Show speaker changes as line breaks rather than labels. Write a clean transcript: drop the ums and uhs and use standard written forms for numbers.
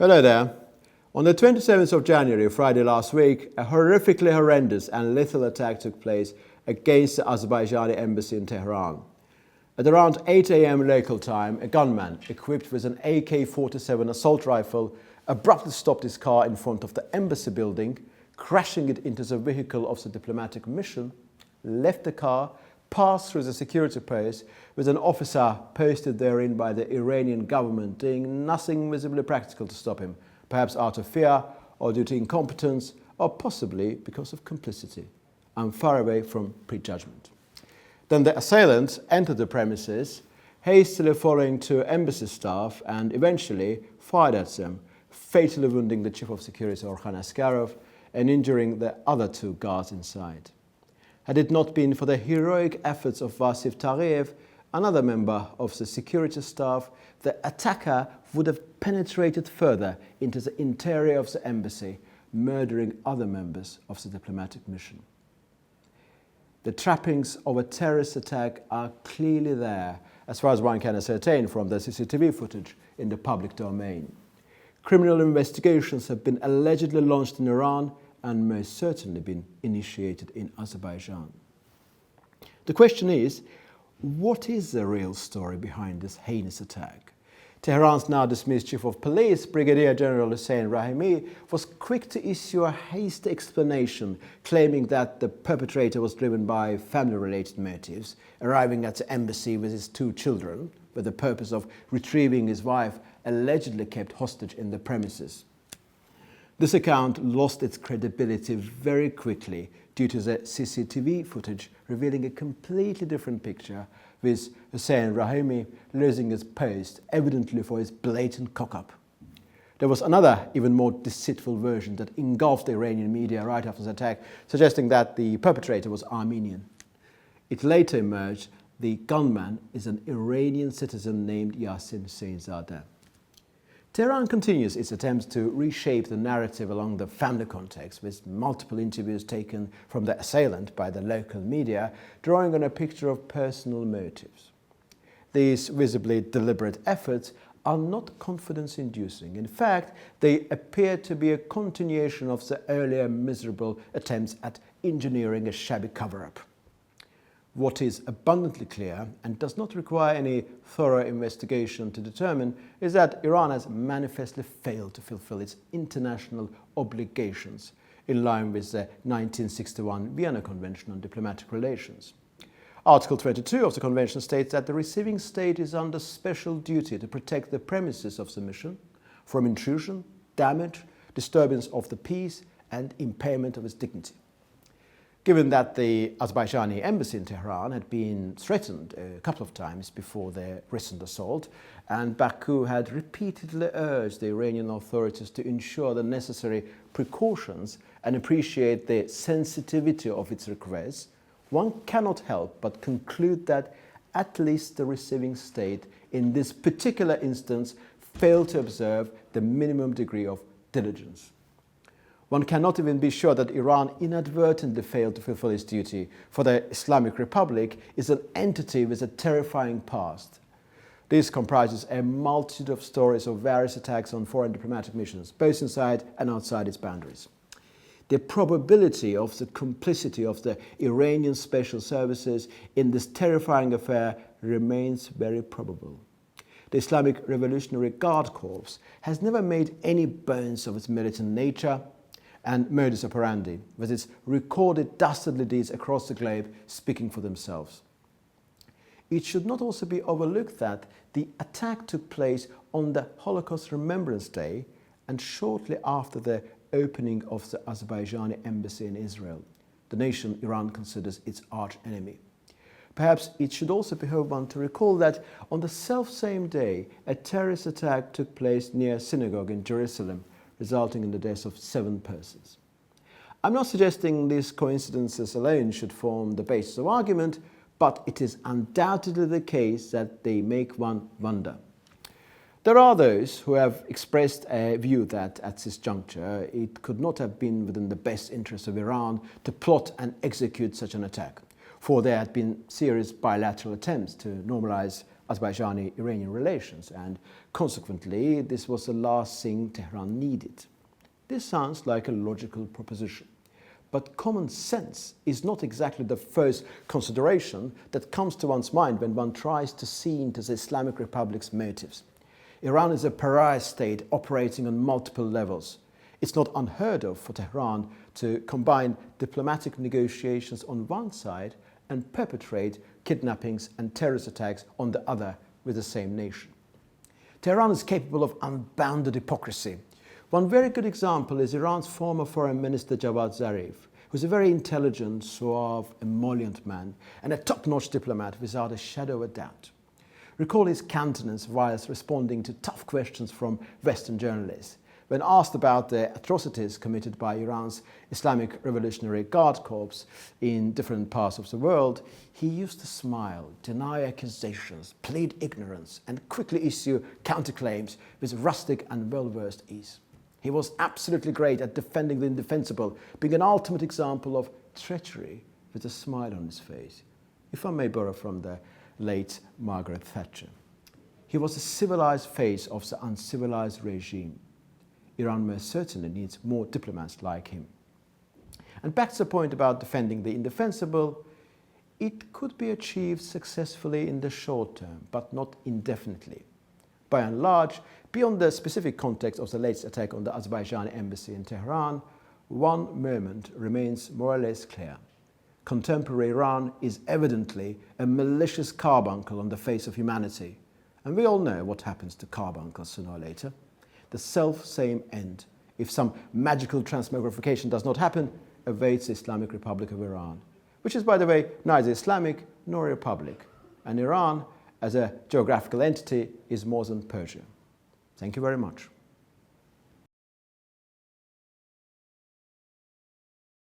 Hello there. On the 27th of January, Friday last week, a horrifically horrendous and lethal attack took place against the Azerbaijani Embassy in Tehran. At around 8 a.m. local time, a gunman equipped with an AK-47 assault rifle abruptly stopped his car in front of the embassy building, crashing it into the vehicle of the diplomatic mission, left the car, passed through the security post with an officer posted therein by the Iranian government doing nothing visibly practical to stop him, perhaps out of fear or due to incompetence or possibly because of complicity. I'm far away from prejudgment. Then the assailants entered the premises, hastily following two embassy staff and eventually fired at them, fatally wounding the chief of security Orkhan Amashov and injuring the other two guards inside. Had it not been for the heroic efforts of Vasif Taghiyev, another member of the security staff, the attacker would have penetrated further into the interior of the embassy, murdering other members of the diplomatic mission. The trappings of a terrorist attack are clearly there, as far as one can ascertain from the CCTV footage in the public domain. Criminal investigations have been allegedly launched in Iran and most certainly been initiated in Azerbaijan. The question is, what is the real story behind this heinous attack? Tehran's now dismissed Chief of Police, Brigadier General Hossein Rahimi, was quick to issue a hasty explanation, claiming that the perpetrator was driven by family-related motives, arriving at the embassy with his two children, with the purpose of retrieving his wife, allegedly kept hostage in the premises. This account lost its credibility very quickly due to the CCTV footage revealing a completely different picture, with Hossein Rahimi losing his post, evidently for his blatant cock-up. There was another, even more deceitful version that engulfed the Iranian media right after the attack, suggesting that the perpetrator was Armenian. It later emerged the gunman is an Iranian citizen named Yassin Hussainzadeh. Tehran continues its attempts to reshape the narrative along the family context, with multiple interviews taken from the assailant by the local media, drawing on a picture of personal motives. These visibly deliberate efforts are not confidence-inducing. In fact, they appear to be a continuation of the earlier miserable attempts at engineering a shabby cover-up. What is abundantly clear and does not require any thorough investigation to determine is that Iran has manifestly failed to fulfill its international obligations in line with the 1961 Vienna Convention on Diplomatic Relations. Article 22 of the Convention states that the receiving state is under special duty to protect the premises of the mission from intrusion, damage, disturbance of the peace and impairment of its dignity. Given that the Azerbaijani Embassy in Tehran had been threatened a couple of times before their recent assault, and Baku had repeatedly urged the Iranian authorities to ensure the necessary precautions and appreciate the sensitivity of its requests, one cannot help but conclude that at least the receiving state in this particular instance failed to observe the minimum degree of diligence. One cannot even be sure that Iran inadvertently failed to fulfill its duty, for the Islamic Republic is an entity with a terrifying past. This comprises a multitude of stories of various attacks on foreign diplomatic missions, both inside and outside its boundaries. The probability of the complicity of the Iranian special services in this terrifying affair remains very probable. The Islamic Revolutionary Guard Corps has never made any bones of its militant nature and modus operandi, with its recorded dastardly deeds across the globe speaking for themselves. It should not also be overlooked that the attack took place on the Holocaust Remembrance Day and shortly after the opening of the Azerbaijani Embassy in Israel, the nation Iran considers its arch-enemy. Perhaps it should also behoove one to recall that on the self-same day, a terrorist attack took place near a synagogue in Jerusalem, resulting in the deaths of 7 persons. I'm not suggesting these coincidences alone should form the basis of argument, but it is undoubtedly the case that they make one wonder. There are those who have expressed a view that at this juncture it could not have been within the best interest of Iran to plot and execute such an attack, for there had been serious bilateral attempts to normalize Azerbaijani-Iranian relations, and consequently this was the last thing Tehran needed. This sounds like a logical proposition. But common sense is not exactly the first consideration that comes to one's mind when one tries to see into the Islamic Republic's motives. Iran is a pariah state operating on multiple levels. It's not unheard of for Tehran to combine diplomatic negotiations on one side and perpetrate kidnappings and terrorist attacks on the other with the same nation. Tehran is capable of unbounded hypocrisy. One very good example is Iran's former Foreign Minister Javad Zarif, who's a very intelligent, suave, emollient man and a top-notch diplomat without a shadow of a doubt. Recall his countenance whilst responding to tough questions from Western journalists. When asked about the atrocities committed by Iran's Islamic Revolutionary Guard Corps in different parts of the world, he used to smile, deny accusations, plead ignorance, and quickly issue counterclaims with rustic and well-versed ease. He was absolutely great at defending the indefensible, being an ultimate example of treachery with a smile on his face, if I may borrow from the late Margaret Thatcher. He was the civilized face of the uncivilized regime. Iran most certainly needs more diplomats like him. And back to the point about defending the indefensible, it could be achieved successfully in the short term, but not indefinitely. By and large, beyond the specific context of the latest attack on the Azerbaijani Embassy in Tehran, one moment remains more or less clear. Contemporary Iran is evidently a malicious carbuncle on the face of humanity. And we all know what happens to carbuncles sooner or later. The self-same end, if some magical transmogrification does not happen, awaits the Islamic Republic of Iran, which is, by the way, neither Islamic nor a republic. And Iran, as a geographical entity, is more than Persia. Thank you very much.